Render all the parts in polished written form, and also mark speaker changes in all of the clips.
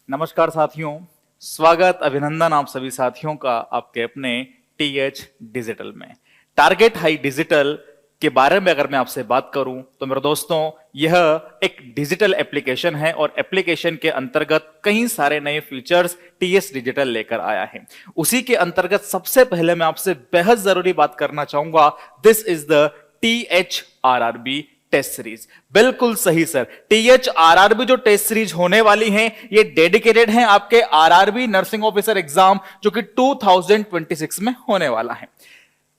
Speaker 1: नमस्कार साथियों, स्वागत अभिनंदन आप सभी साथियों का आपके अपने टीएच डिजिटल में। टारगेट हाई डिजिटल के बारे में अगर मैं आपसे बात करूं तो मेरे दोस्तों, यह एक डिजिटल एप्लीकेशन है और एप्लीकेशन के अंतर्गत कई सारे नए फीचर्स टीएच डिजिटल लेकर आया है। उसी के अंतर्गत सबसे पहले मैं आपसे बेहद जरूरी बात करना चाहूंगा, this is the TH RRB test series. बिल्कुल सही सर, टीएच आरआरबी जो टेस्ट सीरीज होने वाली है ये डेडिकेटेड है आपके आरआरबी नर्सिंग ऑफिसर एग्जाम जो कि 2026 में होने वाला है।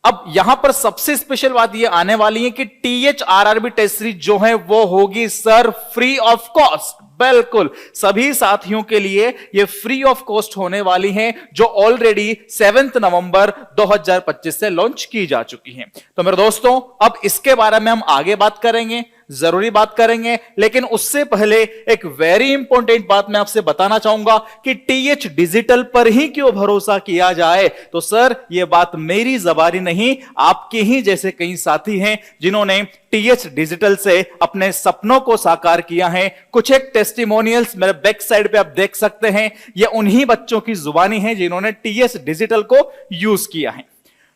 Speaker 1: अब यहां पर सबसे स्पेशल बात ये आने वाली है कि टीएच आरआरबी टेस्ट सीरीज जो है वो होगी सर फ्री ऑफ कॉस्ट। बिल्कुल सभी साथियों के लिए ये फ्री ऑफ कॉस्ट होने वाली है जो ऑलरेडी 7 नवंबर 2025 से लॉन्च की जा चुकी है। तो मेरे दोस्तों, अब इसके बारे में हम आगे बात करेंगे, जरूरी बात करेंगे, लेकिन उससे पहले एक वेरी इंपॉर्टेंट बात मैं आपसे बताना चाहूंगा कि टीएच डिजिटल पर ही क्यों भरोसा किया जाए। तो सर ये बात मेरी जबानी नहीं, आपके ही जैसे कई साथी हैं जिन्होंने टीएच डिजिटल से अपने सपनों को साकार किया है। कुछ एक टेस्टिमोनियल्स मेरे बैक साइड पे आप देख सकते हैं, ये उन्हीं बच्चों की जुबानी है जिन्होंने टीएच डिजिटल को यूज किया है।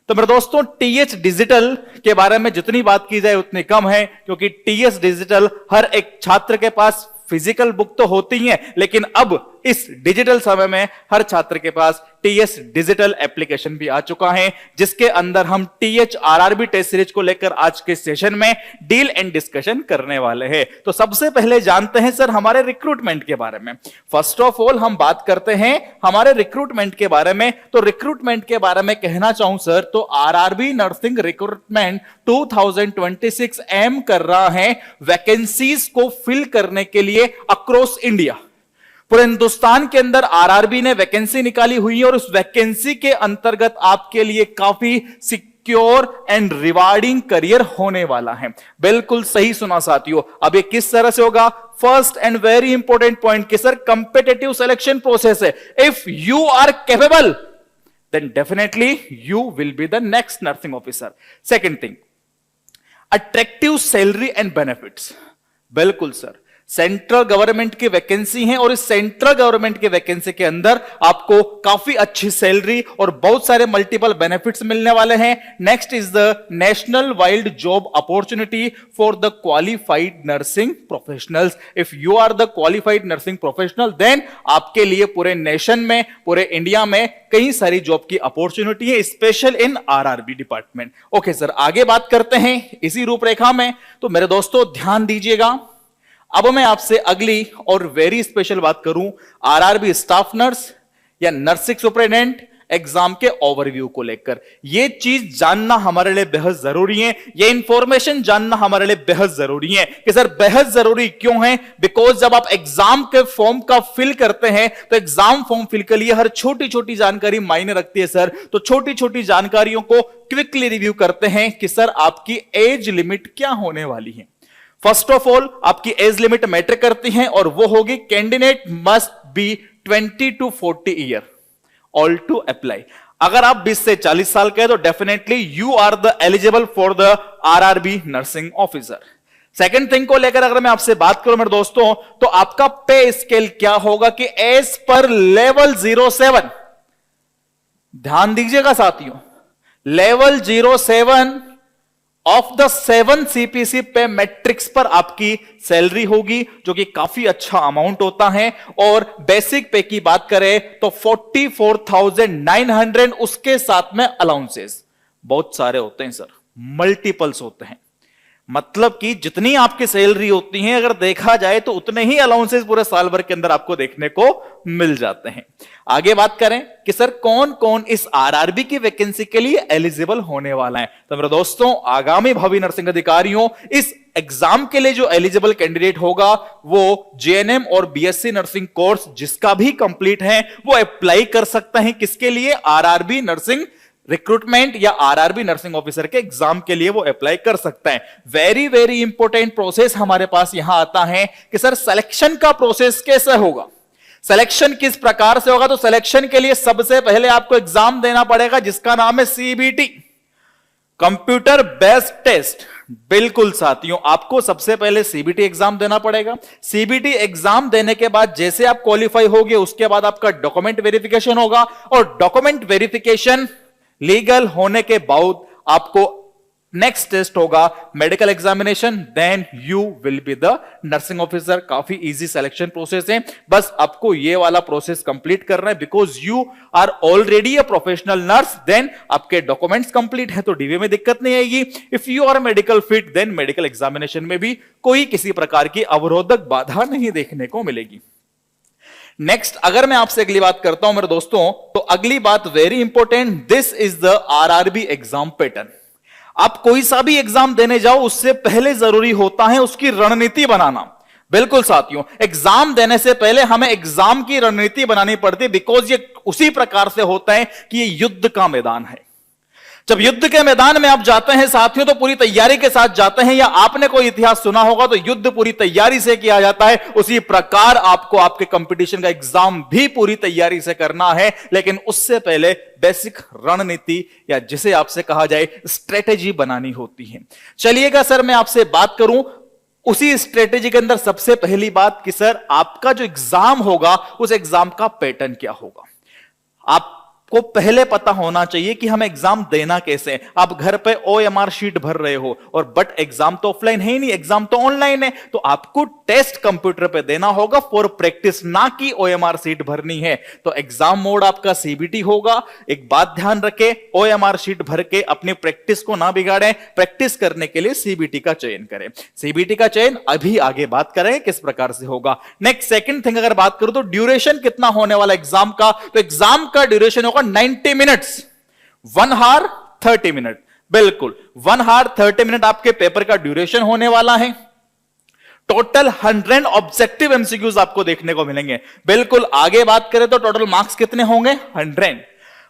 Speaker 1: तो मेरे दोस्तों, टीएच डिजिटल के बारे में जितनी बात की जाए उतनी कम है, क्योंकि टीएच डिजिटल हर एक छात्र के पास फिजिकल बुक तो होती ही है, लेकिन अब इस डिजिटल समय में हर छात्र के पास टीएच डिजिटल एप्लीकेशन भी आ चुका है, जिसके अंदर हम टीएच आरआरबी टेस्ट सीरीज को लेकर आज के सेशन में डील एंड डिस्कशन करने वाले हैं। तो सबसे पहले जानते हैं सर हमारे रिक्रूटमेंट के बारे में। फर्स्ट ऑफ ऑल हम बात करते हैं हमारे रिक्रूटमेंट के बारे में। तो रिक्रूटमेंट के बारे में कहना चाहूं सर, तो आरआरबी नर्सिंग रिक्रूटमेंट 2026 एम कर रहा है वैकेंसीज को फिल करने के लिए अक्रॉस इंडिया। पूरे हिंदुस्तान के अंदर आरआरबी ने वैकेंसी निकाली हुई है और उस वैकेंसी के अंतर्गत आपके लिए काफी सिक्योर एंड रिवार्डिंग करियर होने वाला है। बिल्कुल सही सुना साथियों। अब ये किस तरह से होगा? First and very important point कि सर कंपिटिटिव सिलेक्शन प्रोसेस है। If you are capable then definitely you will be the next nursing officer. Second thing, attractive salary and benefits. बिल्कुल सर, सेंट्रल गवर्नमेंट की vacancy है और इस central government के vacancy के अंदर आपको काफी अच्छी सैलरी और बहुत सारे मल्टीपल बेनिफिट्स मिलने वाले हैं। Next is the national wide job opportunity for the qualified nursing professionals. If you are the qualified nursing professional then आपके लिए पूरे नेशन में, पूरे इंडिया में कई सारी जॉब की अपॉर्चुनिटी है, special in RRB department. Okay sir, आगे बात करते हैं इसी रूपरेखा में। तो मेरे दोस्तों ध्यान दीजिएगा, अब मैं आपसे अगली और वेरी स्पेशल बात करूं आरआरबी स्टाफ नर्स या नर्सिंग सुपरिटेंडेंट एग्जाम के ओवरव्यू को लेकर। यह चीज जानना हमारे लिए बेहद जरूरी है, यह इंफॉर्मेशन जानना हमारे लिए बेहद जरूरी है। कि सर बेहद जरूरी क्यों है? बिकॉज जब आप एग्जाम के फॉर्म का फिल करते हैं तो एग्जाम फॉर्म फिल के लिए हर छोटी छोटी जानकारी मायने रखती है सर। तो छोटी छोटी जानकारियों को क्विकली रिव्यू करते हैं कि सर आपकी एज लिमिट क्या होने वाली है। फर्स्ट ऑफ ऑल आपकी एज लिमिट मैटर करती है और वो होगी candidate must be 20 to 40 year old to apply. अगर आप 20 से 40 साल के हैं तो definitely you are the eligible for the RRB nursing officer. Second thing को लेकर अगर मैं आपसे बात करूं मेरे दोस्तों, तो आपका पे स्केल क्या होगा कि एज पर लेवल 07, ध्यान दीजिएगा साथियों, लेवल 07 ऑफ द 7 सीपीसी पे मैट्रिक्स पर आपकी सैलरी होगी, जो कि काफी अच्छा अमाउंट होता है। और बेसिक पे की बात करें तो 44,900, उसके साथ में अलाउंसेस बहुत सारे होते हैं सर, मल्टीपल्स होते हैं। मतलब कि जितनी आपकी सैलरी होती है अगर देखा जाए तो उतने ही अलाउंसेस पूरे साल भर के अंदर आपको देखने को मिल जाते हैं। आगे बात करें कि सर कौन कौन इस आरआरबी की वैकेंसी के लिए एलिजिबल होने वाला है। तो मेरे दोस्तों, आगामी भावी नर्सिंग अधिकारियों इस एग्जाम के लिए जो एलिजिबल कैंडिडेट होगा वो जेएनएम और बीएससी नर्सिंग कोर्स जिसका भी कंप्लीट है वो अप्लाई कर सकते हैं। किसके लिए? आरआरबी नर्सिंग रिक्रूटमेंट या आरआरबी नर्सिंग ऑफिसर के एग्जाम के लिए वो अप्लाई कर सकता है। वेरी वेरी इंपॉर्टेंट प्रोसेस हमारे पास यहां आता है कि सर सिलेक्शन का प्रोसेस कैसे होगा, सिलेक्शन किस प्रकार से होगा। तो सिलेक्शन के लिए सबसे पहले आपको एग्जाम देना पड़ेगा जिसका नाम है सीबीटी, कंप्यूटर बेस्ड टेस्ट। बिल्कुल साथियों, आपको सबसे पहले सीबीटी एग्जाम देना पड़ेगा। सीबीटी एग्जाम देने के बाद जैसे आप क्वालिफाई होगे, उसके बाद आपका डॉक्यूमेंट वेरिफिकेशन होगा, और डॉक्यूमेंट वेरिफिकेशन लीगल होने के बाद आपको नेक्स्ट टेस्ट होगा medical examination, then you will be the nursing officer. काफी इजी सिलेक्शन प्रोसेस है, बस आपको ये वाला प्रोसेस कंप्लीट करना है, because you are already a professional nurse. Then आपके डॉक्यूमेंट्स कंप्लीट है तो डीवी में दिक्कत नहीं आएगी। If you are medical fit, then medical examination में भी कोई किसी प्रकार की अवरोधक बाधा नहीं देखने को मिलेगी। नेक्स्ट, अगर मैं आपसे अगली बात करता हूं मेरे दोस्तों, तो अगली बात very important, this is the RRB exam pattern. आप कोई सा भी एग्जाम देने जाओ, उससे पहले जरूरी होता है उसकी रणनीति बनाना। बिल्कुल साथियों, एग्जाम देने से पहले हमें एग्जाम की रणनीति बनानी पड़ती है, बिकॉज ये उसी प्रकार से होता है कि ये युद्ध का मैदान है। जब युद्ध के मैदान में आप जाते हैं साथियों, तो पूरी तैयारी के साथ जाते हैं, या आपने कोई इतिहास सुना होगा तो युद्ध पूरी तैयारी से किया जाता है। उसी प्रकार आपको आपके कंपटीशन का एग्जाम भी पूरी तैयारी से करना है, लेकिन उससे पहले बेसिक रणनीति, या जिसे आपसे कहा जाए स्ट्रेटेजी बनानी होती है। चलिएगा सर, मैं आपसे बात करूं उसी स्ट्रेटेजी के अंदर सबसे पहली बात कि सर आपका जो एग्जाम होगा उस एग्जाम का पैटर्न क्या होगा। आप को पहले पता होना चाहिए कि हमें एग्जाम देना कैसे है। आप घर पे ओएमआर शीट भर रहे हो, और बट एग्जाम तो ऑफलाइन है ही नहीं, एग्जाम तो ऑनलाइन है, तो आपको टेस्ट कंप्यूटर पे देना होगा फॉर प्रैक्टिस, ना कि ओएमआर शीट भरनी है। तो एग्जाम मोड आपका सीबीटी होगा। एक बात ध्यान रखें, ओएमआर शीट भर के अपनी प्रैक्टिस को ना बिगाड़ें, प्रैक्टिस करने के लिए सीबीटी का चयन करें। सीबीटी का चयन अभी आगे बात करें किस प्रकार से होगा। नेक्स्ट, सेकंड थिंग अगर बात करूं तो ड्यूरेशन कितना होने वाला एग्जाम का, तो एग्जाम का ड्यूरेशन होगा 90 मिनट्स, 1 आवर 30 मिनट। बिल्कुल 1 आवर 30 मिनट आपके पेपर का ड्यूरेशन होने वाला है। टोटल 100 ऑब्जेक्टिव एमसीक्यूज आपको देखने को मिलेंगे। बिल्कुल आगे बात करें तो टोटल मार्क्स कितने होंगे, 100।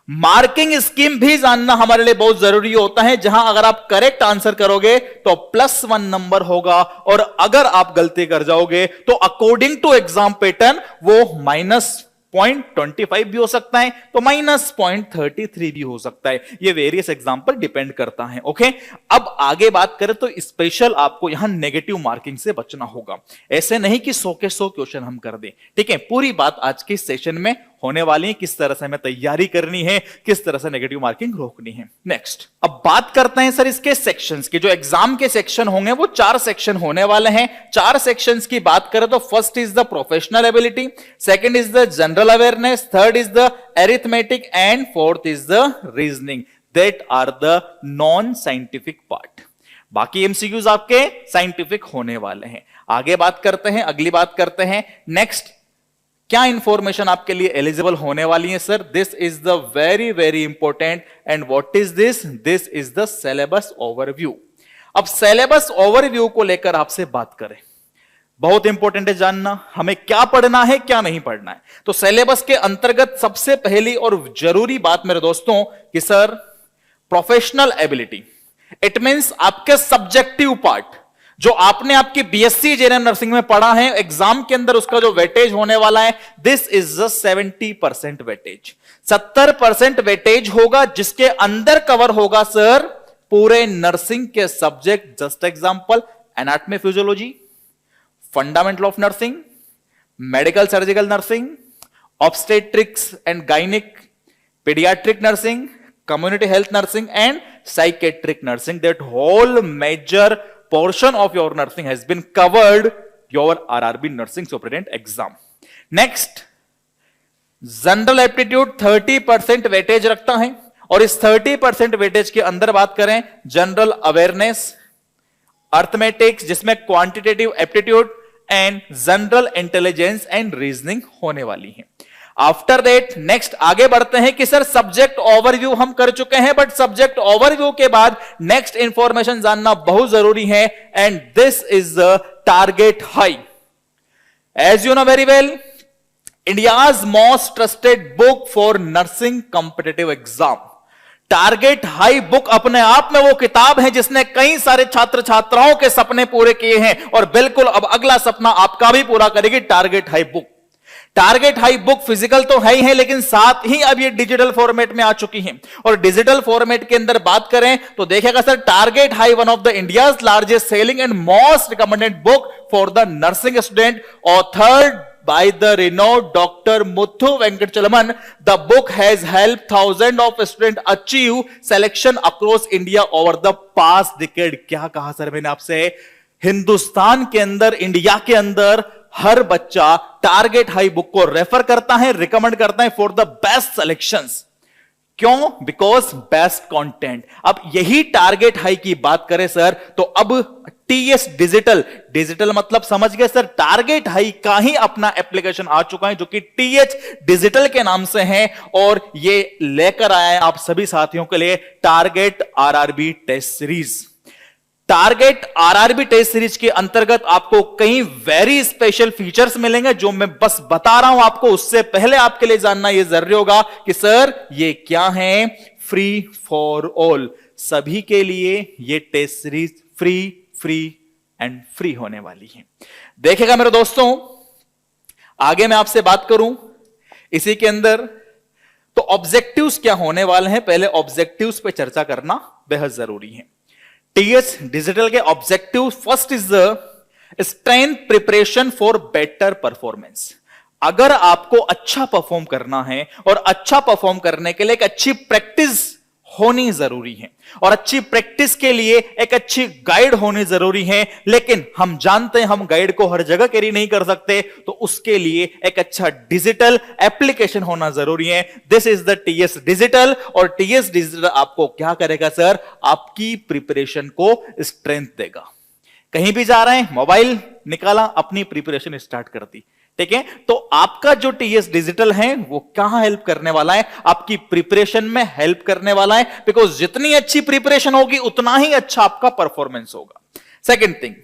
Speaker 1: मार्किंग स्कीम भी जानना हमारे लिए बहुत जरूरी होता है, जहां अगर आप करेक्ट आंसर करोगे तो +1 नंबर होगा, और अगर आप गलती कर जाओगे तो अकॉर्डिंग टू एग्जाम पैटर्न वो -0.25 भी हो सकता है, तो -0.33 भी हो सकता है। ये वेरियस एग्जाम पर डिपेंड करता है। ओके, अब आगे बात करें तो स्पेशल आपको यहां नेगेटिव मार्किंग से बचना होगा। ऐसे नहीं कि 100 के 100 क्वेश्चन हम कर दें, ठीक है। पूरी बात आज के सेशन में होने वाली है, किस तरह से हमें तैयारी करनी है, किस तरह से नेगेटिव मार्किंग रोकनी है। नेक्स्ट, अब बात करते हैं सर इसके सेक्शंस की। जो एग्जाम के सेक्शन होंगे वो 4 सेक्शन होने वाले हैं। 4 सेक्शंस की बात करें तो first is the professional ability, second is the general awareness, third is the arithmetic, and fourth is the reasoning. That are the non scientific part. बाकी एमसीक्यूज आपके साइंटिफिक होने वाले हैं। आगे बात करते हैं, अगली बात करते हैं। नेक्स्ट, क्या इंफॉर्मेशन आपके लिए एलिजिबल होने वाली है sir? This is the very very important, and what is this? This is the syllabus overview. अब सिलेबस ओवरव्यू को लेकर आपसे बात करें, बहुत इंपॉर्टेंट है जानना हमें क्या पढ़ना है क्या नहीं पढ़ना है। तो सिलेबस के अंतर्गत सबसे पहली और जरूरी बात मेरे दोस्तों कि sir professional ability, it means आपके सब्जेक्टिव पार्ट, जो आपने आपकी बीएससी जनरल नर्सिंग में पढ़ा है, एग्जाम के अंदर उसका जो वेटेज होने वाला है, दिस इज 70% वेटेज। 70% वेटेज होगा, जिसके अंदर कवर होगा सर पूरे नर्सिंग के subject. Just example, anatomy physiology, fundamental of nursing, medical surgical nursing, obstetrics and gynaec, paediatric nursing, community health nursing, and psychiatric nursing. That whole major portion of your nursing has been covered your RRB nursing superintendent exam. Next, general aptitude 30% weightage रखता है, और इस 30% weightage के अंदर बात करें general awareness, arithmetics जिसमें quantitative aptitude, and general intelligence and reasoning होने वाली है। आफ्टर दैट नेक्स्ट आगे बढ़ते हैं कि सर सब्जेक्ट ओवरव्यू हम कर चुके हैं, बट सब्जेक्ट ओवरव्यू के बाद नेक्स्ट इंफॉर्मेशन जानना बहुत जरूरी है, and this is the target high. As you know very well, India's most trusted book for nursing competitive exam. Target high book अपने आप में वो किताब है जिसने कई सारे छात्र छात्राओं के सपने पूरे किए हैं, और बिल्कुल अब अगला सपना आपका भी पूरा करेगी target high book. Target high book physical तो है ही है, लेकिन साथ ही अब ये डिजिटल फॉर्मेट में आ चुकी है। और डिजिटल फॉर्मेट के अंदर बात करें तो देखिएगा sir, target high one of the India's largest selling and most recommended book for the nursing student, authored by the renowned Dr. Muthu Venkatachalaman. The book has helped thousands of students achieve selection across India over the past decade. क्या कहा sir मैंने आपसे? हिंदुस्तान के अंदर, India के अंदर हर बच्चा target high book को रेफर करता है, रिकमेंड करता है फॉर द बेस्ट सिलेक्शंस। क्यों? Because best content. अब यही टारगेट हाई की बात करें सर, तो अब टीएस डिजिटल, डिजिटल मतलब समझ गए सर, टारगेट हाई का ही अपना एप्लीकेशन आ चुका है जो कि टीएच डिजिटल के नाम से है, और ये लेकर आया है आप सभी साथियों के लिए target RRB test series. Target RRB test series के अंतर्गत आपको कई वेरी स्पेशल फीचर्स मिलेंगे जो मैं बस बता रहा हूं आपको। उससे पहले आपके लिए जानना यह जरूरी होगा कि सर ये क्या है? फ्री फॉर ऑल, सभी के लिए ये test series free and free होने वाली है। देखिएगा मेरे दोस्तों, आगे मैं आपसे बात करूं इसी के अंदर, तो ऑब्जेक्टिव्स क्या होने वाले हैं, पहले ऑब्जेक्टिव्स पे चर्चा करना बेहद जरूरी है। टीएस डिजिटल के objective, first is the strength preparation for better performance. अगर आपको अच्छा परफॉर्म करना है और अच्छा परफॉर्म करने के लिए एक अच्छी प्रैक्टिस होनी जरूरी है, और अच्छी प्रैक्टिस के लिए एक अच्छी गाइड होनी जरूरी है। लेकिन हम जानते हैं हम गाइड को हर जगह कैरी नहीं कर सकते, तो उसके लिए एक अच्छा डिजिटल एप्लीकेशन होना जरूरी है। This is the TS digital. और टीएस डिजिटल आपको क्या करेगा सर? आपकी प्रिपरेशन को स्ट्रेंथ देगा। कहीं भी जा रहे हैं, मोबाइल निकाला, अपनी प्रिपरेशन स्टार्ट कर दी, ठीक है? तो आपका जो टीएस डिजिटल है वो कहां हेल्प करने वाला है? आपकी प्रिपरेशन में हेल्प करने वाला है, बिकॉज जितनी अच्छी प्रिपरेशन होगी उतना ही अच्छा आपका परफॉर्मेंस होगा। Second thing,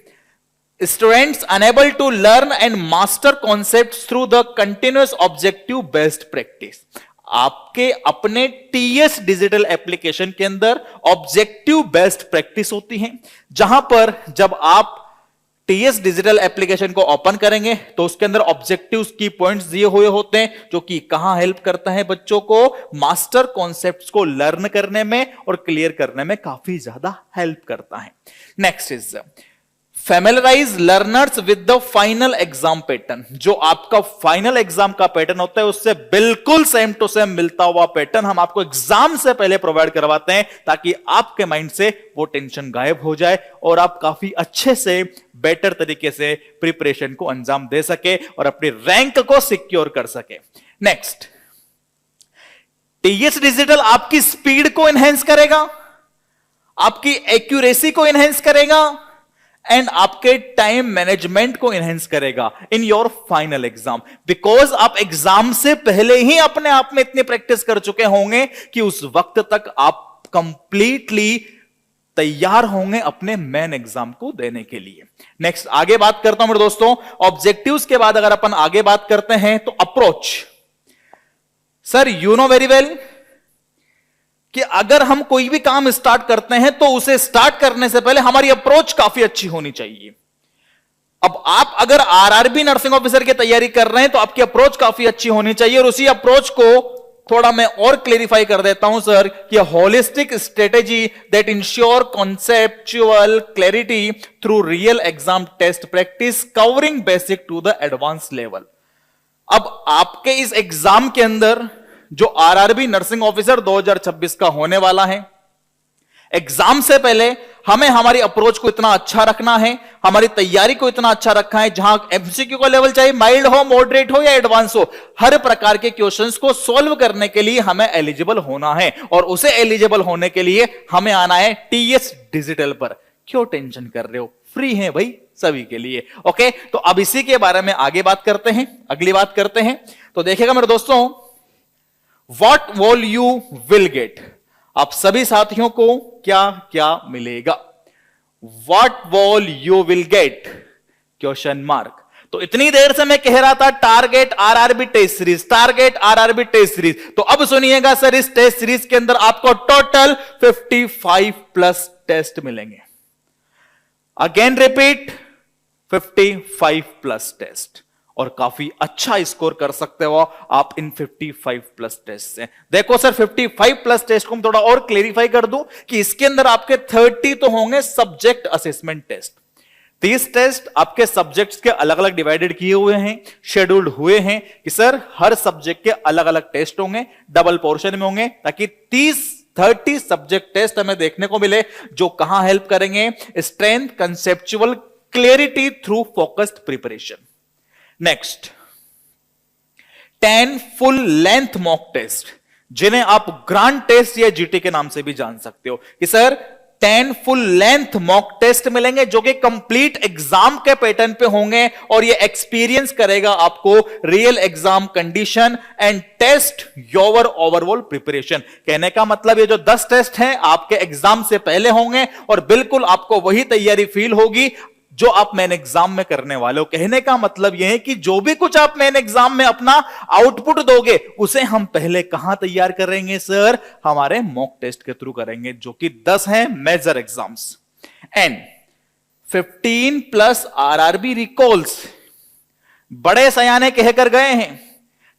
Speaker 1: students enable to learn and master concepts through the continuous objective based practice. आपके अपने टीएस डिजिटल एप्लीकेशन के अंदर ऑब्जेक्टिव बेस्ड प्रैक्टिस होती है, जहां पर जब आप टीएस डिजिटल एप्लीकेशन को ओपन करेंगे तो उसके अंदर ऑब्जेक्टिव्स की पॉइंट्स दिए हुए होते हैं, जो कि कहां हेल्प करता है बच्चों को मास्टर कॉन्सेप्ट्स को लर्न करने में और क्लियर करने में काफी ज्यादा हेल्प करता है। Next is familiarise learners with the final exam pattern. जो आपका फाइनल एग्जाम का पैटर्न होता है उससे बिल्कुल सेम टू सेम मिलता हुआ पैटर्न हम आपको एग्जाम से पहले प्रोवाइड करवाते हैं, ताकि आपके माइंड से वो टेंशन गायब हो जाए और आप काफी अच्छे से बेटर तरीके से प्रिपरेशन को अंजाम दे सके और अपनी रैंक को सिक्योर कर सके। नेक्स्ट, टीएस डिजिटल आपकी स्पीड को एनहेंस करेगा, आपकी एक्यूरेसी को एनहेंस करेगा एंड आपके टाइम मैनेजमेंट को एनहेंस करेगा in your final exam. Because आप एग्जाम से पहले ही अपने आप में इतनी प्रैक्टिस कर चुके होंगे कि उस वक्त तक आप कंप्लीटली तैयार होंगे अपने मेन एग्जाम को देने के लिए। नेक्स्ट, आगे बात करता हूं मेरे दोस्तों, ऑब्जेक्टिव्स के बाद अगर अपन आगे बात करते हैं तो approach. Sir you know very well कि अगर हम कोई भी काम स्टार्ट करते हैं तो उसे स्टार्ट करने से पहले हमारी अप्रोच काफी अच्छी होनी चाहिए। अब आप अगर आरआरबी नर्सिंग ऑफिसर की तैयारी कर रहे हैं तो आपकी अप्रोच काफी अच्छी होनी चाहिए, और उसी अप्रोच को थोड़ा मैं और क्लेरिफाई कर देता हूं सर कि holistic strategy that ensure conceptual clarity through real exam test practice covering basic to the advance level. अब आपके इस एग्जाम के अंदर जो आरआरबी नर्सिंग ऑफिसर 2026 का होने वाला है, एग्जाम से पहले हमें हमारी अप्रोच को इतना अच्छा रखना है, हमारी तैयारी को इतना अच्छा रखा है, जहां एमसीक्यू का लेवल चाहे माइल्ड हो, मॉडरेट हो या एडवांस हो, हर प्रकार के क्वेश्चंस को सॉल्व करने के लिए हमें एलिजिबल होना है, और उसे एलिजिबल होने के लिए हमें आना है टीएस डिजिटल पर। क्यों टेंशन कर रहे हो? फ्री है भाई सभी के लिए। ओके, तो अब इसी के बारे में आगे बात करते हैं, अगली बात करते हैं। तो देखिएगा मेरे दोस्तों, What all you will get, आप सभी साथियों को क्या क्या मिलेगा? What all you will get? Question mark. तो इतनी देर से मैं कह रहा था target RRB test series, target RRB test series. तो अब सुनिएगा सर, इस टेस्ट सीरीज के अंदर आपको टोटल 55 प्लस टेस्ट मिलेंगे। Again repeat, 55 plus test. और काफी अच्छा स्कोर कर सकते हो आप इन 55 प्लस टेस्ट से। देखो सर 55 प्लस टेस्ट को हम थोड़ा और क्लेरिफाई कर दूं कि इसके अंदर आपके 30 तो होंगे सब्जेक्ट असेसमेंट टेस्ट। 30 टेस्ट आपके सब्जेक्ट्स के अलग अलग डिवाइडेड किए हुए हैं, शेड्यूल्ड हुए हैं कि सर हर सब्जेक्ट के अलग अलग टेस्ट होंगे, डबल पोर्शन में होंगे, ताकि 30 सब्जेक्ट टेस्ट हमें देखने को मिले जो कहां हेल्प करेंगे, strength, conceptual clarity through focused preparation. Next 10 full length mock test, जिन्हें आप ग्रांड टेस्ट या जीटी के नाम से भी जान सकते हो कि sir 10 full length mock test मिलेंगे जो कि कंप्लीट एग्जाम के पैटर्न पे होंगे और ये एक्सपीरियंस करेगा आपको real exam condition and test your overall preparation. कहने का मतलब ये जो 10 टेस्ट हैं आपके एग्जाम से पहले होंगे और बिल्कुल आपको वही तैयारी फील होगी जो आप मेन एग्जाम में करने वाले हो। कहने का मतलब यह है कि जो भी कुछ आप मेन एग्जाम में अपना आउटपुट दोगे उसे हम पहले कहां तैयार करेंगे सर, हमारे मॉक टेस्ट के थ्रू करेंगे, जो कि 10 हैं major exams. And 15 plus RRB recalls, बड़े सयाने कहकर गए हैं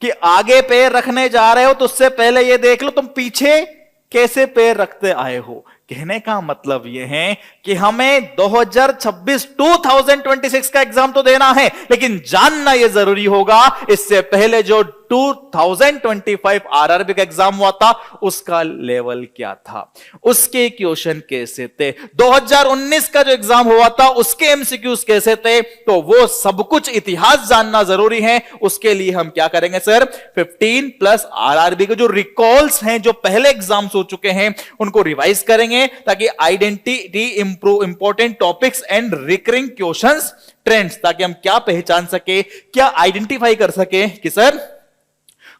Speaker 1: कि आगे पैर रखने जा रहे हो तो उससे पहले यह देख लो तुम पीछे कैसे पैर रखते आए हो। कहने का मतलब यह है कि हमें 2026 का एग्जाम तो देना है, लेकिन जानना यह जरूरी होगा इससे पहले जो 2025 आरआरबी का एग्जाम हुआ था उसका लेवल क्या था, उसके क्वेश्चन कैसे थे, 2019 का जो एग्जाम हुआ था उसके एमसीक्यूज कैसे थे, तो वो सब कुछ इतिहास जानना जरूरी है। उसके लिए हम क्या करेंगे सर, 15 प्लस आरआरबी के जो रिकॉल्स हैं जो पहले एग्जाम्स हो चुके हैं उनको रिवाइज करेंगे ताकि identity improve important topics and recurring questions trends, ताकि हम क्या पहचान सके, क्या आइडेंटिफाई कर सके कि सर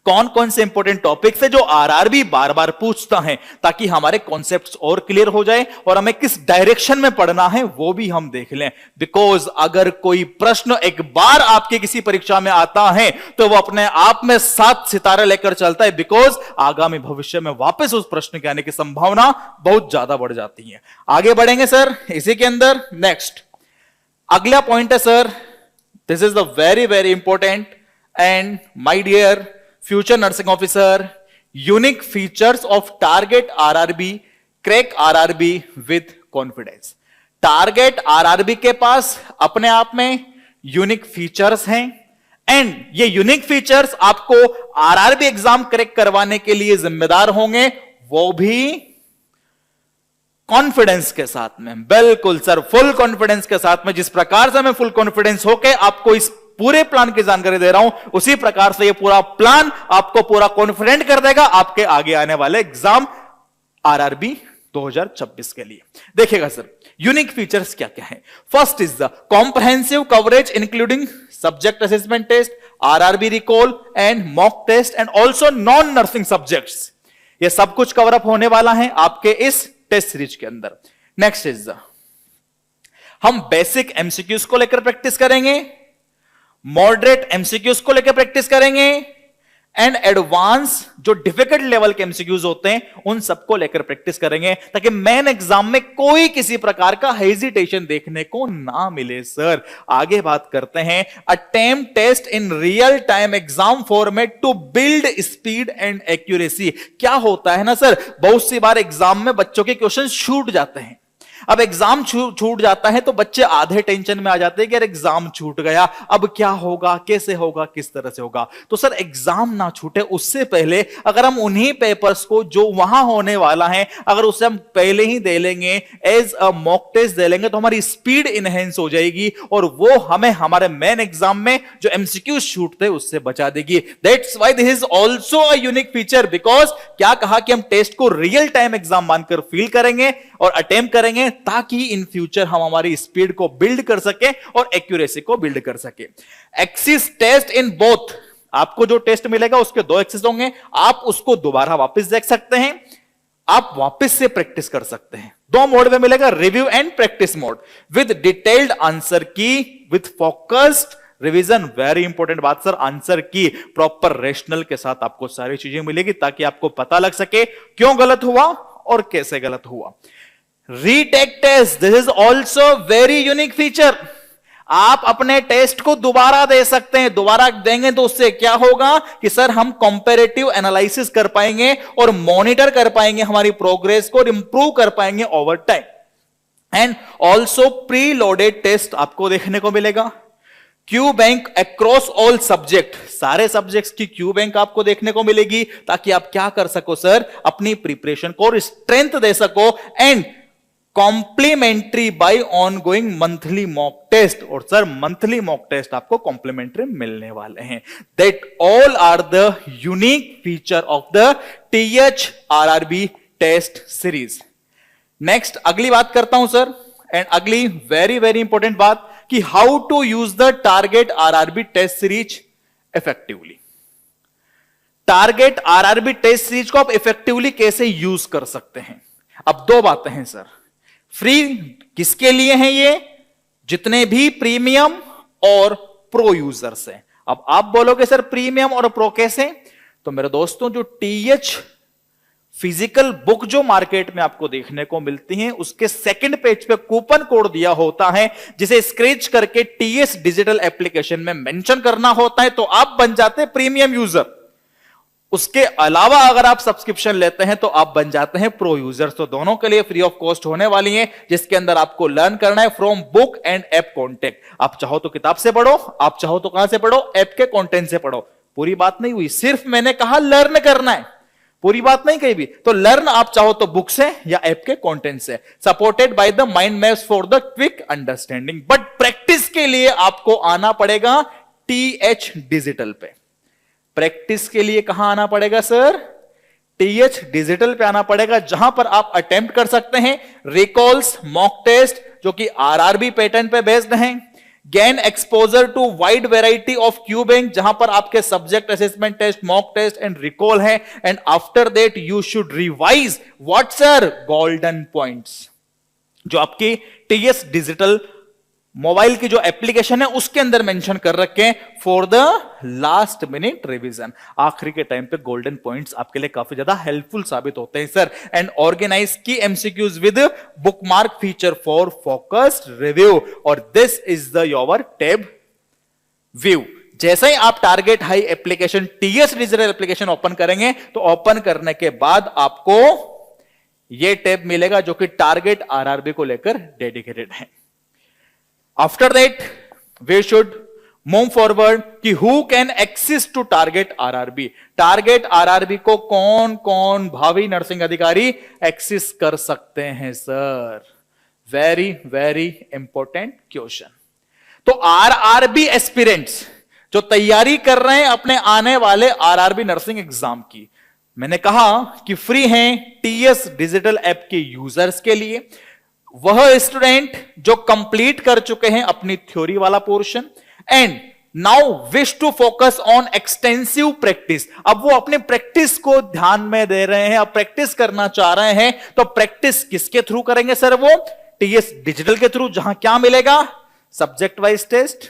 Speaker 1: कौन कौन से इंपॉर्टेंट टॉपिक्स है जो आरआरबी बार बार पूछता है, ताकि हमारे कॉन्सेप्ट्स और क्लियर हो जाए और हमें किस डायरेक्शन में पढ़ना है वो भी हम देख लें। बिकॉज अगर कोई प्रश्न एक बार आपके किसी परीक्षा में आता है तो वो अपने आप में 7 सितारे लेकर चलता है, बिकॉज आगामी भविष्य में वापस उस प्रश्न के आने की संभावना बहुत ज्यादा बढ़ जाती है। आगे बढ़ेंगे सर इसी के अंदर। नेक्स्ट अगला पॉइंट है sir, this is the very very important and my dear future nursing officer, unique features of target RRB, crack RRB with confidence. Target RRB के पास अपने आप में यूनिक फीचर्स हैं एंड ये यूनिक फीचर्स आपको आरआरबी एग्जाम क्रैक करवाने के लिए जिम्मेदार होंगे, वो भी कॉन्फिडेंस के साथ में। बिल्कुल सर, फुल कॉन्फिडेंस के साथ में। जिस प्रकार से मैं फुल कॉन्फिडेंस होके आपको इस पूरे प्लान की जानकारी दे रहा हूं, उसी प्रकार से ये पूरा प्लान आपको पूरा कॉन्फिडेंट कर देगा आपके आगे आने वाले एग्जाम आरआरबी 2026 के लिए। देखिएगा सर यूनिक फीचर्स क्या क्या है। First is the comprehensive coverage including subject assessment test, RRB recall and mock test and also non nursing subjects. ये सब कुछ कवर अप होने वाला है आपके इस टेस्ट सीरीज के अंदर। नेक्स्ट इज द हम बेसिक एमसीक्यूज को लेकर प्रैक्टिस करेंगे, मॉडरेट एमसीक्यूज को लेकर प्रैक्टिस करेंगे एंड एडवांस जो डिफिकल्ट लेवल के एमसीक्यूज होते हैं उन सबको लेकर प्रैक्टिस करेंगे, ताकि मेन एग्जाम में कोई किसी प्रकार का हेजिटेशन देखने को ना मिले। सर आगे बात करते हैं attempt test in real time exam format to build speed and accuracy. क्या होता है ना सर, बहुत सी बार एग्जाम में बच्चों के क्वेश्चन छूट जाते हैं। अब एग्जाम छूट जाता है तो बच्चे आधे टेंशन में आ जाते हैं कि यार एग्जाम छूट गया, अब क्या होगा, कैसे होगा, किस तरह से होगा। तो सर एग्जाम ना छूटे उससे पहले अगर हम उन्हीं पेपर्स को जो वहां होने वाला है अगर उसे हम पहले ही दे लेंगे, एज अ मॉक टेस्ट दे लेंगे, तो हमारी स्पीड इनहेंस हो जाएगी और वो हमें हमारे मेन एग्जाम में जो एमसीक्यू छूटते हैं उससे बचा देगी। That's why this is also a unique feature, because क्या कहा कि हम टेस्ट को रियल टाइम एग्जाम मानकर फील करेंगे और अटेम्प्ट करेंगे ताकि इन फ्यूचर हम हमारी स्पीड को बिल्ड कर सके और एक्यूरेसी को बिल्ड कर सके। एक्सिस टेस्ट इन बोथ, आपको जो टेस्ट मिलेगा उसके 2 एक्सिस होंगे, आप उसको दोबारा वापस देख सकते हैं, आप वापस से प्रैक्टिस कर सकते हैं। 2 मोड में मिलेगा, review and practice mode with detailed answer key with focused revision. Very important बात sir, answer key proper rational के साथ आपको सारी चीजें मिलेगी ताकि आपको पता लग सके क्यों गलत हुआ और कैसे गलत हुआ। Retake test, this is also very unique feature. आप अपने टेस्ट को दोबारा दे सकते हैं। दोबारा देंगे तो उससे क्या होगा कि सर हम कंपैरेटिव एनालिसिस कर पाएंगे और मॉनिटर कर पाएंगे हमारी प्रोग्रेस को और इंप्रूव कर पाएंगे over time. And also preloaded test आपको देखने को मिलेगा। Q bank across all subject, सारे सब्जेक्ट्स की क्यू बैंक आपको देखने को मिलेगी ताकि आप क्या कर सको सर, अपनी प्रिपरेशन को और स्ट्रेंथ दे सको। And complimentary by ongoing monthly mock test, और सर मंथली मॉक टेस्ट आपको कॉम्प्लीमेंट्री मिलने वाले हैं। That all are the unique feature of the THRRB test series. Next अगली बात करता हूं सर, एंड अगली वेरी वेरी इंपॉर्टेंट बात कि how to use the target RRB test series effectively. Target RRB test series को आप इफेक्टिवली कैसे यूज कर सकते हैं? अब दो बातें हैं सर। फ्री किसके लिए हैं? ये जितने भी प्रीमियम और प्रो यूजर्स हैं। अब आप बोलोगे सर प्रीमियम और प्रो कैसे? तो मेरे दोस्तों जो TH फिजिकल बुक जो मार्केट में आपको देखने को मिलती है उसके सेकंड पेज पे कूपन कोड दिया होता है जिसे स्क्रैच करके TS डिजिटल एप्लीकेशन में मेंशन करना होता है, तो आप बन जाते हैं प्रीमियम यूजर। उसके अलावा अगर आप सब्सक्रिप्शन लेते हैं तो आप बन जाते हैं प्रो यूजर। तो दोनों के लिए फ्री ऑफ कॉस्ट होने वाली है, जिसके अंदर आपको लर्न करना है from book and app content. आप चाहो तो किताब से पढ़ो, आप चाहो तो कहां से पढ़ो, ऐप के कंटेंट से पढ़ो। पूरी बात नहीं हुई, सिर्फ मैंने कहा लर्न करना है, पूरी बात नहीं कही भी। तो लर्न आप चाहो तो बुक से या ऐप के कंटेंट से, supported by the mind maps for the quick understanding. But practice के लिए आपको आना पड़ेगा TH डिजिटल पे। प्रैक्टिस के लिए कहां आना पड़ेगा सर? TH डिजिटल पे आना पड़ेगा, जहां पर आप अटेम्प्ट कर सकते हैं रिकॉल्स, मॉक टेस्ट जो कि RRB पैटर्न पे बेस्ड हैं। Gain exposure to wide variety of Q bank, जहां पर आपके subject assessment test, mock test and recall है। And after that you should revise what sir? Golden points, जो आपकी TS डिजिटल मोबाइल की जो एप्लीकेशन है उसके अंदर मेंशन कर रखे हैं for the last minute revision. आखिरी के टाइम पे गोल्डन पॉइंट्स आपके लिए काफी ज्यादा हेल्पफुल साबित होते हैं sir. And organise key MCQs with bookmark feature for focused review, और this is the your tab view. जैसे ही आप target high application TS digital application open करेंगे तो ओपन करने के बाद आपको यह टैब मिलेगा जो कि टारगेट RRB को लेकर डेडिकेटेड है। After that, we should move forward कि who can access to target RRB। Target RRB को कौन कौन भावी नर्सिंग अधिकारी एक्सेस कर सकते हैं sir? Very very important question. तो RRB एस्पिरेंट्स जो तैयारी कर रहे हैं अपने आने वाले RRB नर्सिंग एग्जाम की, मैंने कहा कि फ्री हैं TS डिजिटल ऐप के यूजर्स के लिए। वह स्टूडेंट जो कंप्लीट कर चुके हैं अपनी थ्योरी वाला portion and now wish to focus on extensive practice. अब वो अपने प्रैक्टिस को ध्यान में दे रहे हैं, अब प्रैक्टिस करना चाह रहे हैं। तो प्रैक्टिस किसके थ्रू करेंगे सर? वो TS डिजिटल के थ्रू, जहां क्या मिलेगा? सब्जेक्ट वाइज टेस्ट,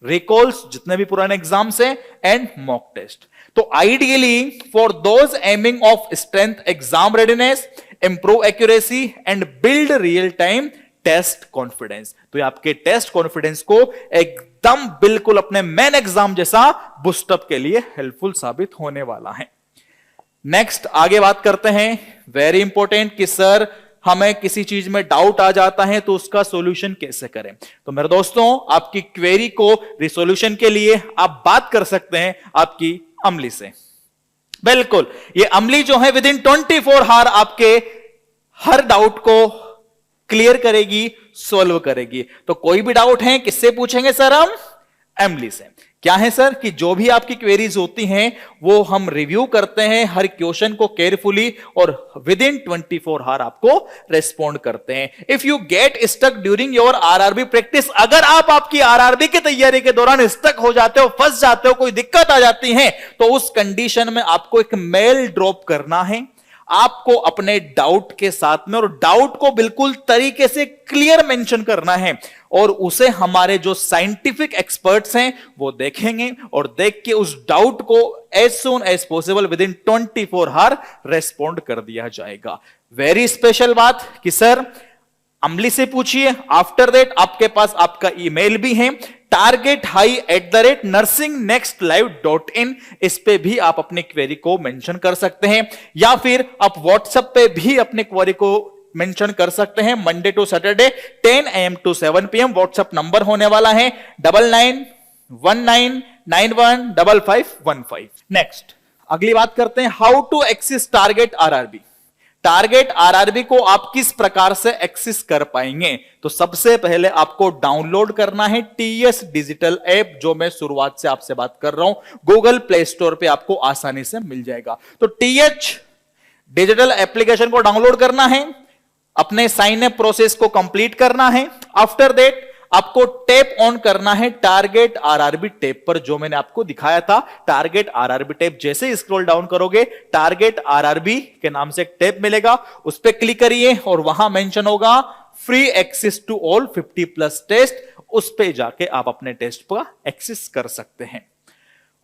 Speaker 1: रिकॉल्स जितने भी पुराने एग्जाम्स हैं एंड मॉक टेस्ट। तो ideally for those aiming of strength exam readiness, improve accuracy and build real time test confidence, तो ये आपके टेस्ट कॉन्फिडेंस को एकदम बिल्कुल अपने मेन एग्जाम जैसा बूस्टअप के लिए हेल्पफुल साबित होने वाला है। नेक्स्ट आगे बात करते हैं, वेरी इंपॉर्टेंट कि सर हमें किसी चीज में डाउट आ जाता है तो उसका सॉल्यूशन कैसे करें। तो मेरे दोस्तों आपकी क्वेरी को रिसोल्यूशन के लिए आप बात कर सकते हैं आपकी अमली से। बिल्कुल, ये अमली जो है विद इन 24 आवर आपके हर डाउट को क्लियर करेगी, सॉल्व करेगी। तो कोई भी डाउट है किससे पूछेंगे सर? हम अमली से। क्या है सर कि जो भी आपकी क्वेरीज होती हैं वो हम रिव्यू करते हैं हर क्वेश्चन को केयरफुली और विद इन 24 आवर आपको रेस्पॉन्ड करते हैं। If you get stuck during your RRB practice, अगर आप आपकी RRB की तैयारी के दौरान स्टक हो जाते हो, फंस जाते हो, कोई दिक्कत आ जाती है, तो उस कंडीशन में आपको एक मेल ड्रॉप करना है आपको अपने डाउट के साथ में, और डाउट को बिल्कुल तरीके से क्लियर मेंशन करना है, और उसे हमारे जो साइंटिफिक एक्सपर्ट्स हैं वो देखेंगे और देख के उस डाउट को as soon as possible within 24 hour respond कर दिया जाएगा। वेरी स्पेशल बात कि सर अमली से पूछिए। आफ्टर दैट आपके पास आपका ईमेल भी है targethigh@nursingNextLive.in, इस पे भी आप अपनी क्वेरी को मेंशन कर सकते हैं, या फिर आप व्हाट्सएप पे भी अपनी क्वेरी को मेंशन कर सकते हैं। Monday to Saturday 10 AM to 7 PM WhatsApp number होने वाला है 9919915515। नेक्स्ट अगली बात करते हैं, how to access target RRB. Target RRB को आप किस प्रकार से एक्सेस कर पाएंगे? तो सबसे पहले आपको डाउनलोड करना है टीएस डिजिटल ऐप, जो मैं शुरुआत से आपसे बात कर रहा हूं, गूगल प्ले स्टोर पे आपको आसानी से मिल जाएगा। तो टीएच डिजिटल एप्लीकेशन को डाउनलोड करना है, अपने साइन अप प्रोसेस को कंप्लीट करना है। आफ्टर दैट आपको टैप ऑन करना है टारगेट आरआरबी टैब पर, जो मैंने आपको दिखाया था। टारगेट आरआरबी टैब जैसे ही स्क्रॉल डाउन करोगे टारगेट आरआरबी के नाम से एक टैब मिलेगा, उस पर क्लिक करिए और वहां मेंशन होगा free access to all 50+ test, उस पे जाके आप अपने टेस्ट का एक्सेस कर सकते हैं।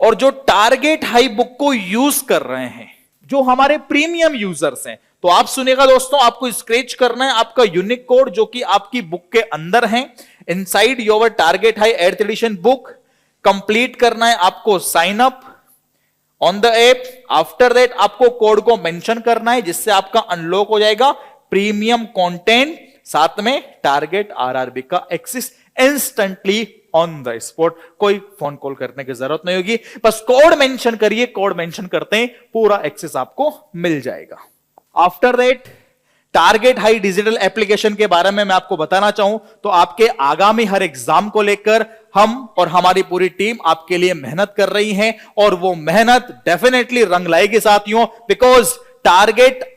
Speaker 1: और जो टारगेट हाई बुक को यूज कर रहे हैं, जो हमारे प्रीमियम यूजर्स हैं, तो आप सुनेगा दोस्तों, आपको स्क्रैच करना है आपका यूनिक कोड जो कि आपकी बुक के अंदर है, inside your target high ed edition book. Complete करना है आपको sign up on the app. After that आपको कोड को मेंशन करना है, जिससे आपका अनलॉक हो जाएगा प्रीमियम कंटेंट, साथ में टारगेट आरआरबी का access instantly on the spot. कोई फोन कॉल करने की जरूरत नहीं होगी, बस कोड मेंशन करिए, कोड मेंशन करते हैं पूरा एक्सेस आपको मिल जाएगा। After that target high digital application के बारे में मैं आपको बताना चाहूं तो आपके आगामी हर एग्जाम को लेकर हम और हमारी पूरी टीम आपके लिए मेहनत कर रही है, और वो मेहनत डेफिनेटली रंग लाएगी साथियों, बिकॉज टारगेट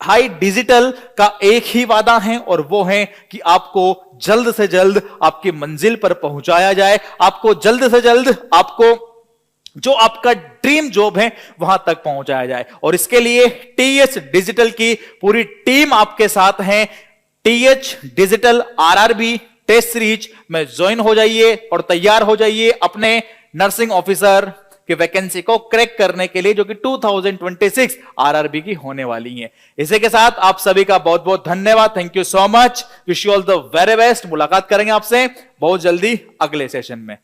Speaker 1: हाई डिजिटल का एक ही वादा है, और वो है कि आपको जल्द से जल्द आपकी मंजिल पर पहुंचाया जाए, आपको जल्द से जल्द आपको जो आपका ड्रीम जॉब है वहां तक पहुंचाया जाए। और इसके लिए टीएच डिजिटल की पूरी टीम आपके साथ है। TH digital RRB test series में ज्वाइन हो जाइए और तैयार हो जाइए अपने नर्सिंग ऑफिसर की वैकेंसी को क्रैक करने के लिए, जो कि 2026 आरआरबी की होने वाली है। इसी के साथ आप सभी का बहुत बहुत धन्यवाद। Thank you so much. Wish you all the very best. मुलाकात करेंगे आपसे बहुत जल्दी अगले सेशन में।